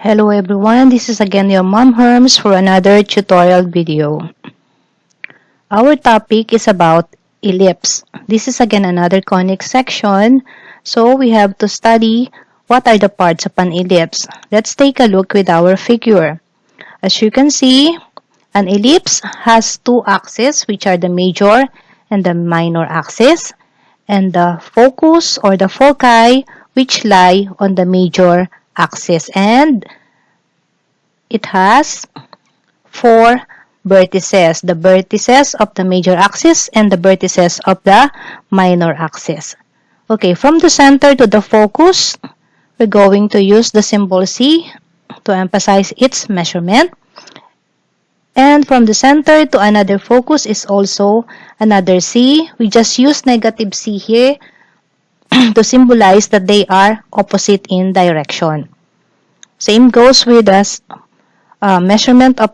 Hello everyone, this is again your Mom Herms for another tutorial video. Our topic is about ellipse. This is again another conic section, so we have to study what are the parts of an ellipse. Let's take a look with our figure. As you can see, an ellipse has two axes, which are the major and the minor axis, and the focus or the foci which lie on the major axis, and it has four vertices, the vertices of the major axis and the vertices of the minor axis. Okay, from the center to the focus, we're going to use the symbol C to emphasize its measurement. And from the center to another focus is also another C. We just use negative C here to symbolize that they are opposite in direction. Same goes with the measurement of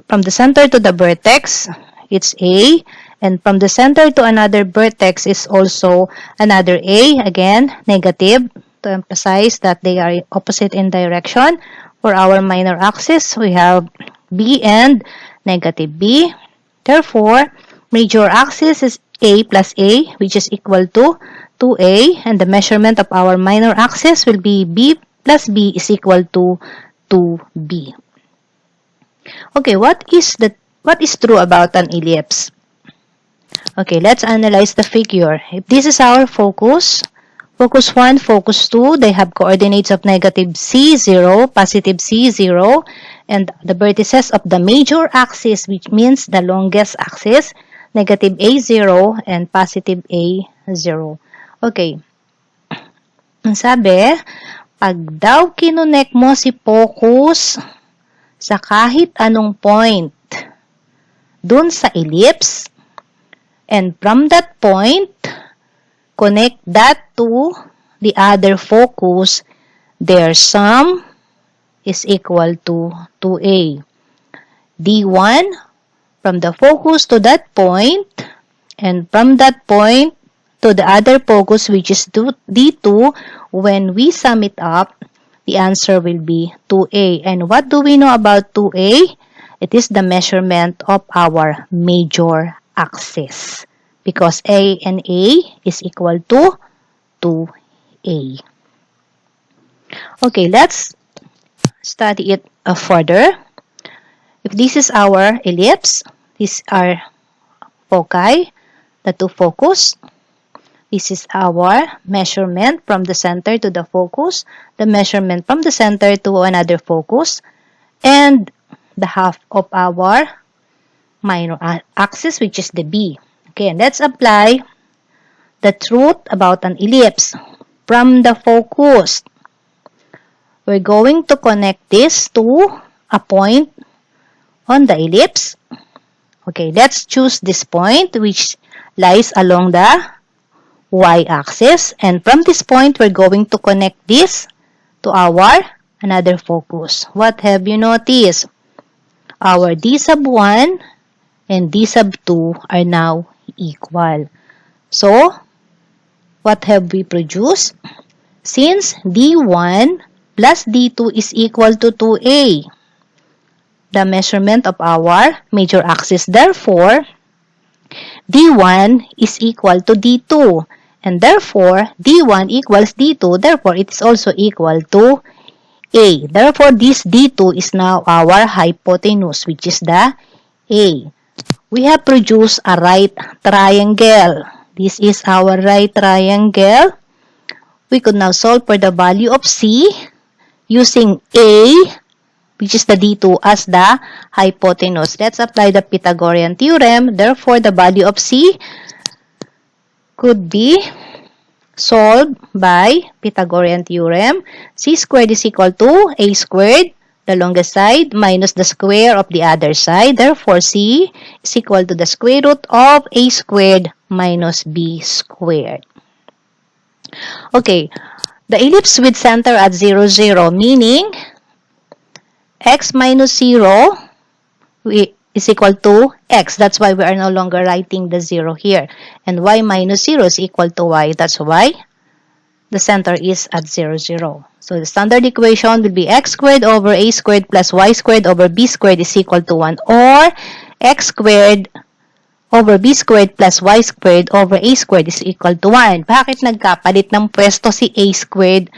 from the center to the vertex, it's A. And from the center to another vertex is also another A. Again, negative to emphasize that they are opposite in direction. For our minor axis, we have B and negative B. Therefore, major axis is A plus A, which is equal to 2A. And the measurement of our minor axis will be B plus B is equal to 2B. Okay, what is true about an ellipse? Okay, let's analyze the figure. If this is our focus, focus 1, focus 2, they have coordinates of negative C0, positive C0, and the vertices of the major axis, which means the longest axis, negative A0 and positive A0. Okay. Ang sabi, pag daw kinonect mo si focus sa kahit anong point dun sa ellipse, and from that point, connect that to the other focus, their sum is equal to 2A. D1, from the focus to that point, and from that point to the other focus, which is D2, when we sum it up, the answer will be 2A. And what do we know about 2A? It is the measurement of our major axis, because A and A is equal to 2A. Okay, let's study it further. If this is our ellipse, these are foci, the two focus. This is our measurement from the center to the focus, the measurement from the center to another focus, and the half of our minor axis, which is the B. Okay, let's apply the truth about an ellipse. From the focus, we're going to connect this to a point on the ellipse. Okay, let's choose this point, which lies along the y-axis, and from this point, we're going to connect this to our another focus. What have you noticed? Our D sub 1 and D sub 2 are now equal. So, what have we produced? Since D1 plus D2 is equal to 2A, the measurement of our major axis, therefore, D1 is equal to D2. And therefore, D1 equals D2, therefore, it is also equal to A. Therefore, this D2 is now our hypotenuse, which is the A. We have produced a right triangle. This is our right triangle. We could now solve for the value of C using A, which is the D2, as the hypotenuse. Let's apply the Pythagorean theorem. Therefore, the value of C could be solved by Pythagorean theorem. C squared is equal to A squared, the longest side, minus the square of the other side. Therefore, C is equal to the square root of A squared minus B squared. Okay, the ellipse with center at 0, 0, meaning x minus 0 is equal to x. That's why we are no longer writing the 0 here. And y minus 0 is equal to y. That's why the center is at 0, 0. So the standard equation will be x squared over a squared plus y squared over b squared is equal to 1, or x squared over b squared plus y squared over a squared is equal to 1. Bakit nagkapalit ng pwesto si a squared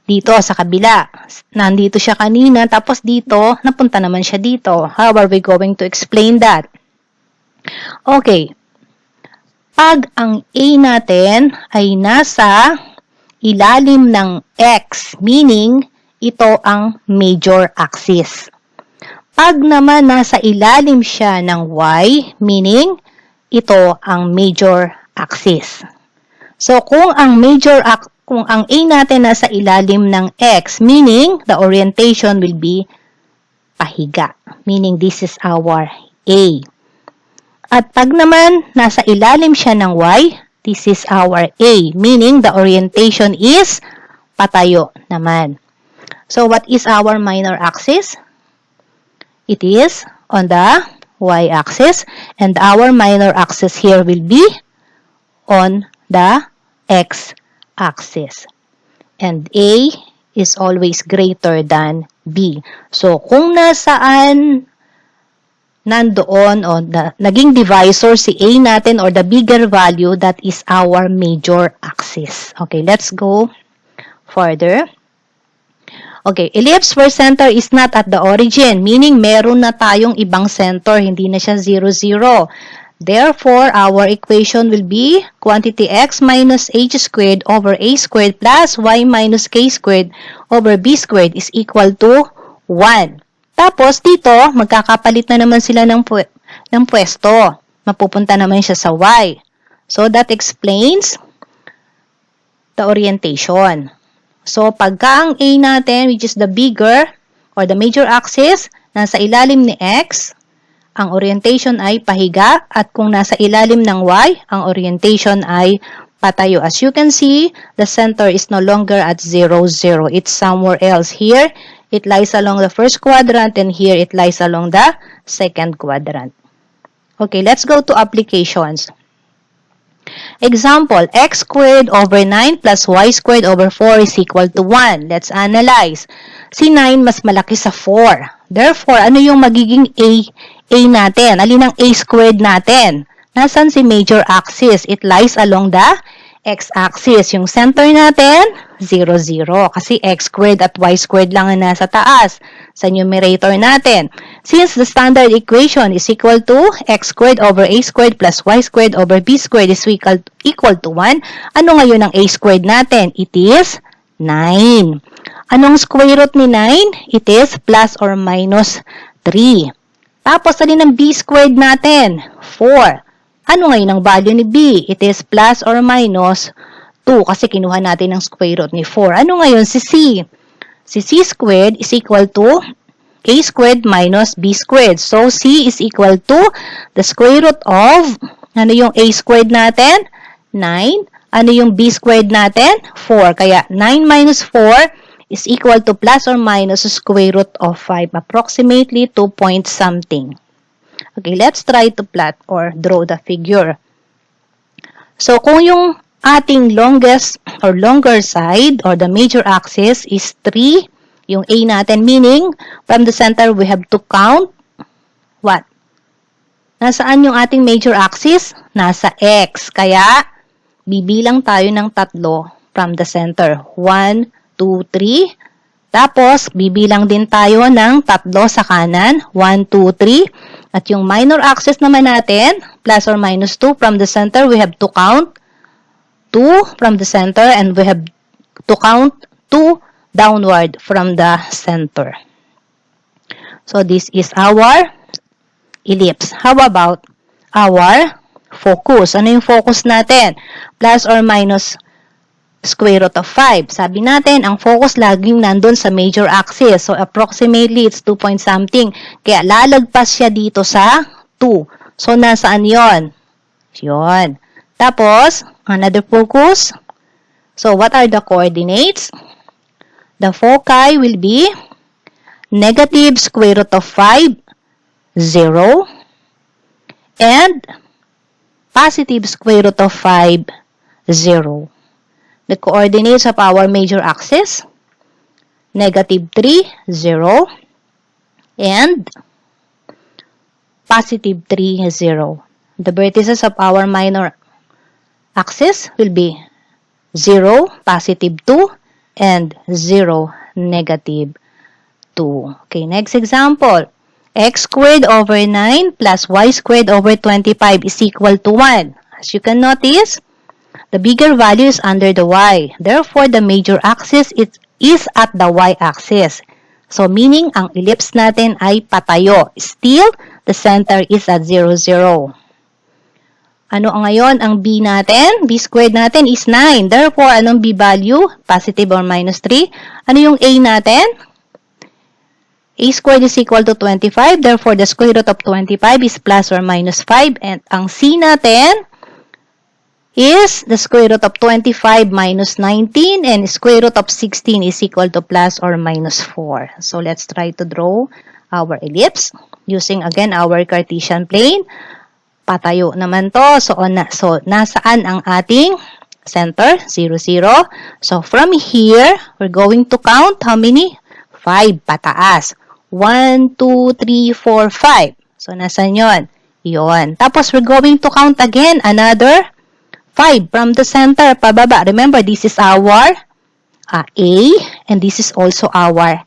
dito sa kabila? Nandito siya kanina, tapos dito, napunta naman siya dito. How are we going to explain that? Okay. Pag ang a natin ay nasa ilalim ng x, meaning ito ang major axis. Pag naman nasa ilalim siya ng y, meaning ito ang major axis. So kung ang a natin nasa ilalim ng x, meaning the orientation will be pahiga, meaning this is our a. At pag naman nasa ilalim siya ng y, this is our a, meaning the orientation is patayo naman. So what is our minor axis? It is on the y-axis, and our minor axis here will be on the x-axis. And a is always greater than b. So kung nasaan nandoon o naging divisor si a natin or the bigger value, that is our major axis. Okay, let's go further. Okay, ellipse where center is not at the origin, meaning meron na tayong ibang center, hindi na siya 0, 0. Therefore, our equation will be quantity x minus h squared over a squared plus y minus k squared over b squared is equal to 1. Tapos, dito, magkakapalit na naman sila ng pwesto. Mapupunta naman siya sa y. So, that explains the orientation. So, pagka ang a natin, which is the bigger or the major axis, nasa ilalim ni x, ang orientation ay pahiga, at kung nasa ilalim ng y, ang orientation ay patayo. As you can see, the center is no longer at 0, 0. It's somewhere else. Here, it lies along the first quadrant, and here it lies along the second quadrant. Okay, let's go to applications. Example, x squared over 9 plus y squared over 4 is equal to 1. Let's analyze. Si 9 mas malaki sa 4. Therefore, ano yung magiging a natin? Alin ang a squared natin? Nasaan si major axis? It lies along the x-axis. Yung center natin, 0, 0. Kasi x squared at y squared lang ang nasa taas sa numerator natin. Since the standard equation is equal to x squared over a squared plus y squared over b squared is equal to 1, ano ngayon ang a squared natin? It is 9. Anong square root ni 9? It is plus or minus 3. Tapos, alin ang b squared natin? 4. Ano ngayon ang value ni b? It is plus or minus 2 kasi kinuha natin ang square root ni 4. Ano ngayon si c? Si c squared is equal to a squared minus b squared. So, c is equal to the square root of, ano yung a squared natin? 9. Ano yung b squared natin? 4. Kaya, 9 minus 4 is equal to plus or minus square root of 5. Approximately 2 point something. Okay, let's try to plot or draw the figure. So, kung yung ating longest or longer side or the major axis is 3, yung a natin, meaning from the center we have to count what? Nasaan yung ating major axis? Nasa x. Kaya, bibilang tayo ng 3 from the center. 1, 2, 3. Tapos, bibilang din tayo ng 3 sa kanan. 1, 2, 3. At yung minor axis naman natin, plus or minus 2 from the center, we have to count 2 from the center, and we have to count 2 downward from the center. So, this is our ellipse. How about our focus? Ano yung focus natin? Plus or minus square root of 5. Sabi natin, ang focus laging nandun sa major axis. So, approximately, it's 2 point something. Kaya, lalagpas siya dito sa 2. So, nasaan yon? Yon. Tapos, another focus. So, what are the coordinates? The foci will be negative square root of 5, 0, and positive square root of 5, 0. The coordinates of our major axis, negative 3, 0, and positive 3, 0. The vertices of our minor axis will be 0, positive 2, and 0, negative 2. Okay, next example. X squared over 9 plus y squared over 25 is equal to 1. As you can notice, the bigger value is under the y. Therefore, the major axis is at the y-axis. So, meaning, ang ellipse natin ay patayo. Still, the center is at 0, 0. Ano ngayon ang b natin? B squared natin is 9. Therefore, anong b value? Positive or minus 3. Ano yung a natin? A squared is equal to 25. Therefore, the square root of 25 is plus or minus 5. And ang c natin is the square root of 25 minus 19. And square root of 16 is equal to plus or minus 4. So, let's try to draw our ellipse using again our Cartesian plane. Patayo naman to. So, nasaan ang ating center? 0, 0. So, from here, we're going to count how many? 5 pataas. 1, 2, 3, 4, 5. So, nasan yun? Yun. Tapos, we're going to count again another 5 from the center pababa. Remember, this is our A, and this is also our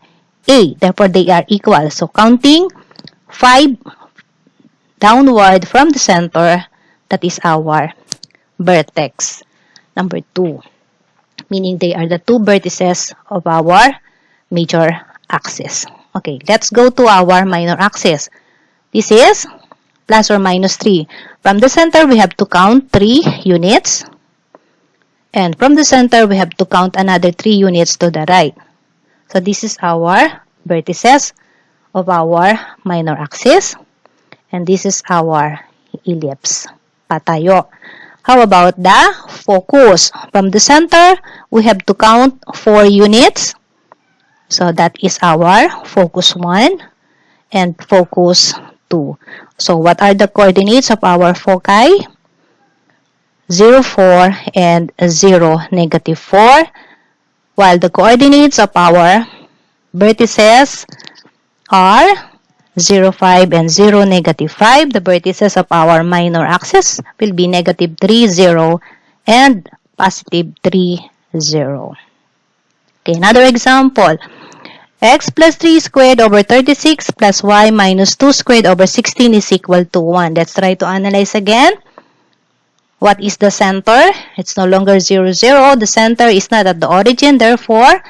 A. Therefore, they are equal. So, counting 5 downward from the center, that is our vertex number 2. Meaning they are the two vertices of our major axis. Okay, let's go to our minor axis. This is plus or minus 3. From the center, we have to count 3 units. And from the center, we have to count another 3 units to the right. So this is our vertices of our minor axis. And this is our ellipse, patayo. How about the focus? From the center, we have to count 4 units. So that is our focus 1 and focus 2. So what are the coordinates of our foci? 0, 4 and 0, negative 4. While the coordinates of our vertices are 0, 5 and 0, negative 5. The vertices of our minor axis will be negative 3, 0 and positive 3, 0. Okay, another example. X plus 3 squared over 36 plus y minus 2 squared over 16 is equal to 1. Let's try to analyze again. What is the center? It's no longer 0, 0. The center is not at the origin. Therefore,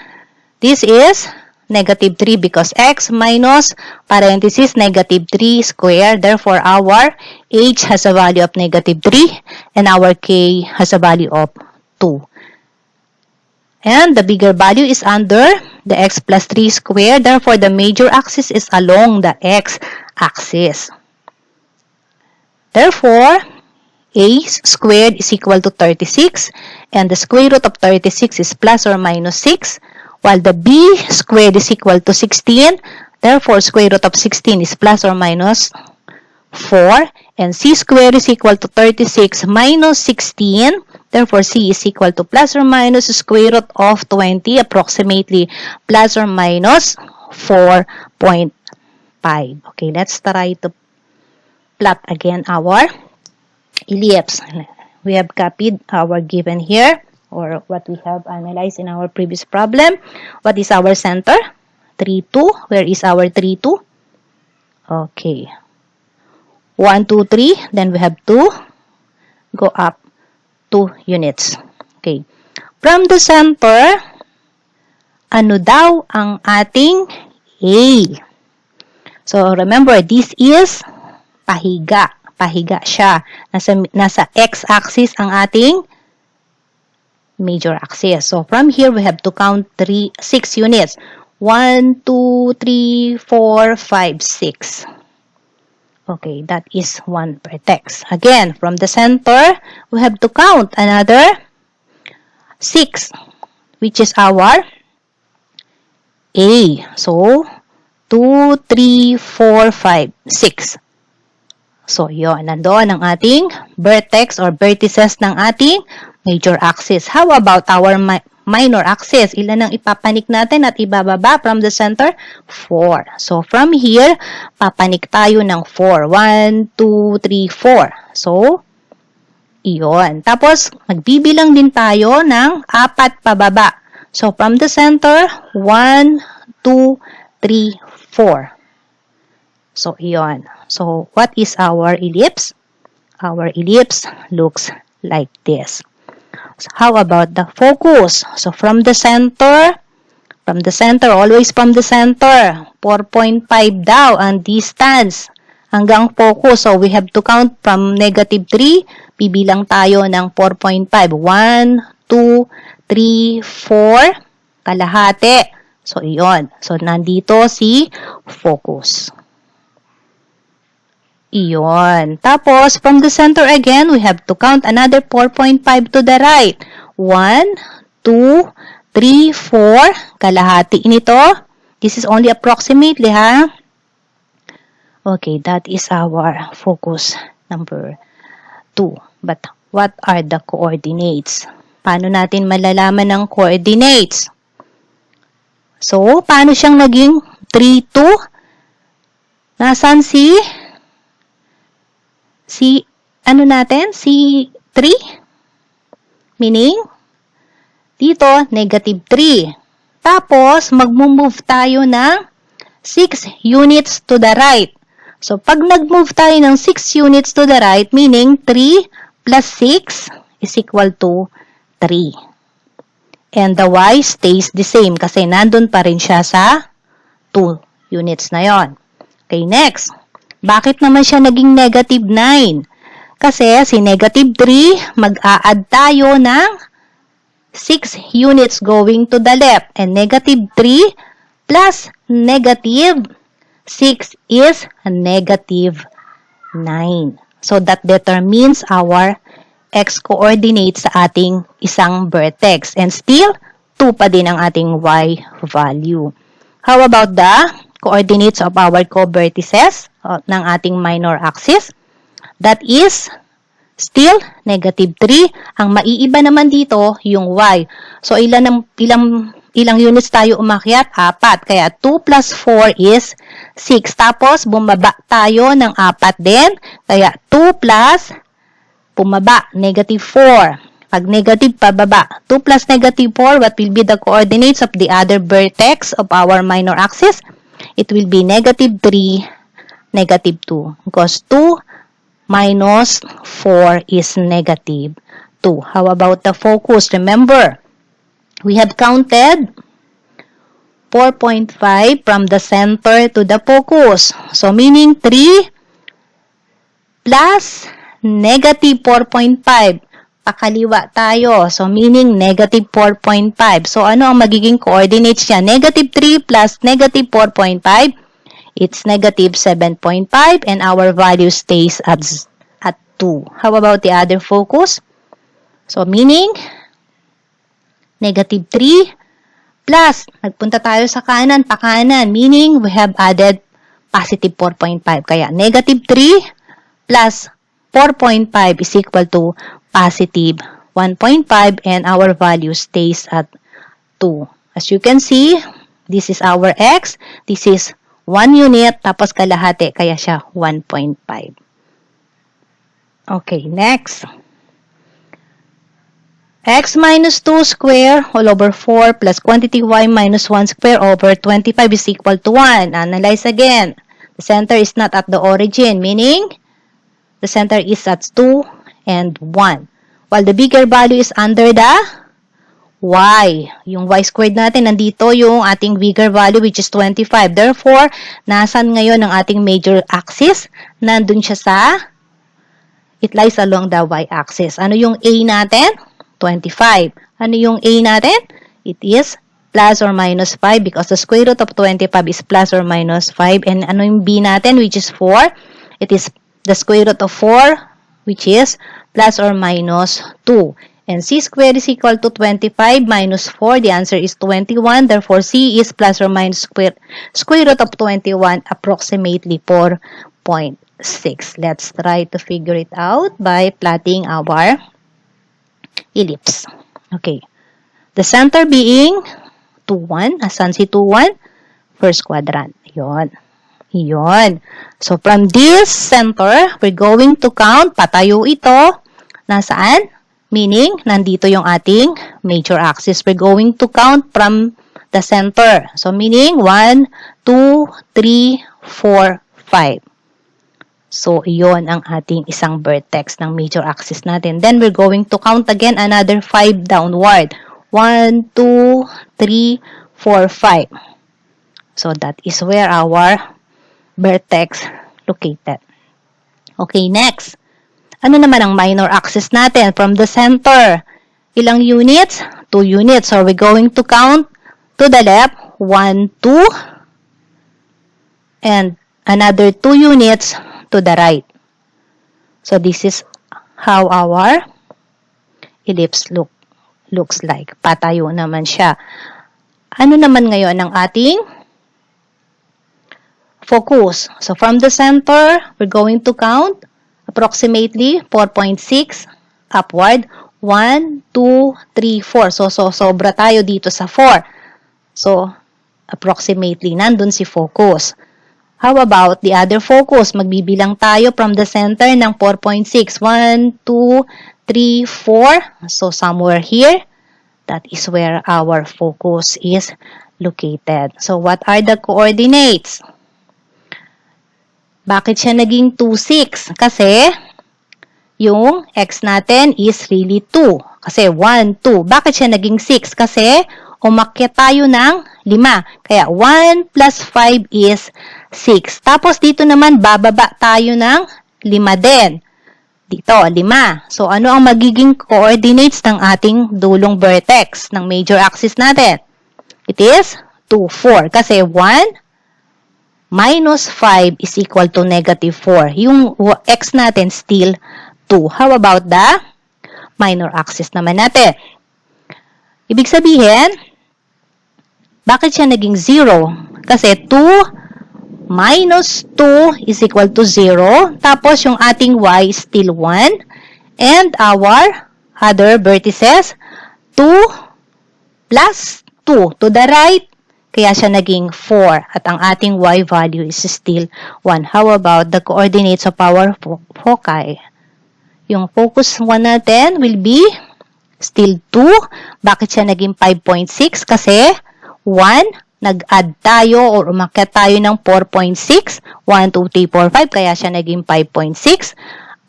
this is negative 3 because x minus parenthesis negative 3 squared. Therefore, our h has a value of negative 3 and our k has a value of 2. And the bigger value is under the x plus 3 squared. Therefore, the major axis is along the x-axis. Therefore, a squared is equal to 36 and the square root of 36 is plus or minus 6. While the b squared is equal to 16, therefore square root of 16 is plus or minus 4. And c squared is equal to 36 minus 16. Therefore, c is equal to plus or minus square root of 20, approximately plus or minus 4.5. Okay, let's try to plot again our ellipse. We have copied our given here, or what we have analyzed in our previous problem. What is our center? 3, 2. Where is our 3, 2? Okay. 1, 2, 3. Then we have to go up 2 units. Okay. From the center, ano daw ang ating A? So, remember, this is pahiga. Pahiga siya. Nasa x-axis ang ating major axis. So, from here, we have to count 6 units. 1, 2, 3, 4, 5, 6. Okay, that is one vertex. Again, from the center, we have to count another 6, which is our A. So, 2, 3, 4, 5, 6. So, yun. Nandoon ang ating vertex or vertices ng ating major axis. How about our minor axis. Ilan ang ipapanik natin at ibababa from the center? 4. So, from here, papanik tayo ng 4. 1, 2, 3, 4. So, iyon. Tapos, magbibilang din tayo ng 4 pababa. So, from the center, 1, 2, 3, 4. So, iyon. So, what is our ellipse? Our ellipse looks like this. So, how about the focus? So, from the center, always from the center, 4.5 daw ang distance hanggang focus. So, we have to count from negative 3. Bibilang tayo ng 4.5. 1, 2, 3, 4, kalahati. So, iyon. So, nandito si focus. Iyon. Tapos, from the center again, we have to count another 4.5 to the right. 1, 2, 3, 4. Kalahati nito. This is only approximately, ha? Okay, that is our focus number 2. But, what are the coordinates? Paano natin malalaman ang coordinates? So, paano siyang naging 3, 2? Nasaan si si 3? Meaning, dito, negative 3. Tapos, mag-move tayo ng 6 units to the right. So, pag nag-move tayo ng 6 units to the right, meaning 3 plus 6 is equal to 3. And the y stays the same kasi nandun pa rin siya sa 2 units na yon. Okay, next. Bakit naman siya naging negative 9? Kasi si negative 3, mag-a-add tayo ng 6 units going to the left. And negative 3 plus negative 6 is negative 9. So that determines our x-coordinate sa ating isang vertex. And still, 2 pa din ang ating y value. How about the coordinates of our co-vertices ng ating minor axis? That is still negative 3. Ang maiiba naman dito, yung y. So, ilang units tayo umakyat? 4. Kaya 2 plus 4 is 6. Tapos, bumaba tayo ng 4 din. Kaya 2 plus, bumaba, negative 4. Pag negative, pababa. 2 plus negative 4, what will be the coordinates of the other vertex of our minor axis? It will be negative 3, negative 2. Because 2 minus 4 is negative 2. How about the focus? Remember, we have counted 4.5 from the center to the focus. So, meaning 3 plus negative 4.5. Pakaliwa tayo. So, meaning negative 4.5. So, ano ang magiging coordinates niya? Negative 3 plus negative 4.5. It's negative 7.5 and our value stays at 2. How about the other focus? So, meaning negative 3 plus, nagpunta tayo sa kanan, pakanan. Meaning, we have added positive 4.5. Kaya, negative 3 plus 4.5 is equal to positive 1.5 and our value stays at 2. As you can see, this is our x. This is 1 unit, tapos kalahati, kaya siya 1.5. Okay, next. X minus 2 square all over 4 plus quantity y minus 1 square over 25 is equal to 1. Analyze again. The center is not at the origin, meaning the center is at 2 and 1. While the bigger value is under the y. Yung y squared natin, nandito yung ating bigger value which is 25. Therefore, nasan ngayon ang ating major axis? Nandun siya sa, it lies along the y-axis. Ano yung a natin? 25. Ano yung a natin? It is plus or minus 5 because the square root of 25 is plus or minus 5. And ano yung b natin which is 4? It is the square root of 4 which is plus or minus 2. And c squared is equal to 25 minus 4. The answer is 21. Therefore, c is plus or minus square root of 21, approximately 4.6. Let's try to figure it out by plotting our ellipse. Okay. The center being 2, 1. Asan si 2, 1? First quadrant. Yun. Yun. So, from this center, we're going to count. Patayo ito. Nasaan? Meaning, nandito yung ating major axis. We're going to count from the center. So, meaning, 1, 2, 3, 4, 5. So, iyon ang ating isang vertex ng major axis natin. Then, we're going to count again another 5 downward. 1, 2, 3, 4, 5. So, that is where our vertex located. Okay, next. Ano naman ang minor axis natin? From the center, ilang units? 2 units. So, we're going to count to the left. 1, 2. And another 2 units to the right. So, this is how our ellipse looks like. Patayo naman siya. Ano naman ngayon ang ating focus? So, from the center, we're going to count approximately 4.6 upward. 1, 2, 3, 4. So, sobra tayo dito sa 4. So, approximately, nandun si focus. How about the other focus? Magbibilang tayo from the center ng 4.6. 1, 2, 3, 4. So, somewhere here, that is where our focus is located. So, what are the coordinates? Bakit siya naging 2, 6? Kasi, yung x natin is really 2. Kasi 1, 2. Bakit siya naging 6? Kasi, umakyat tayo ng 5. Kaya, 1 plus 5 is 6. Tapos, dito naman, bababa tayo ng 5 din. Dito, 5. So, ano ang magiging coordinates ng ating dulong vertex ng major axis natin? It is 2, 4. Kasi 1 minus 5 is equal to negative 4. Yung x natin still 2. How about the minor axis naman natin? Ibig sabihin, bakit siya naging 0? Kasi 2 minus 2 is equal to 0. Tapos, yung ating y is still 1. And our other vertices, 2 plus 2 to the right. Kaya siya naging 4. At ang ating y value is still 1. How about the coordinates of our foci? Yung focus 1 natin will be still 2. Bakit siya naging 5.6? Kasi 1, nag-add tayo or umakyat tayo ng 4.6. 1, 2, 3, 4, 5. Kaya siya naging 5.6.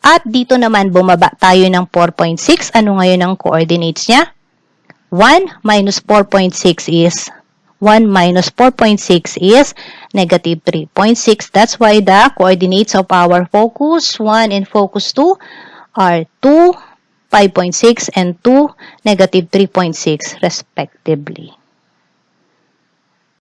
At dito naman, bumaba tayo ng 4.6. Ano ngayon ang coordinates niya? 1 minus 4.6 is 1 minus 4.6 is negative 3.6. That's why the coordinates of our focus 1 and focus 2 are 2, 5.6 and 2, negative 3.6 respectively.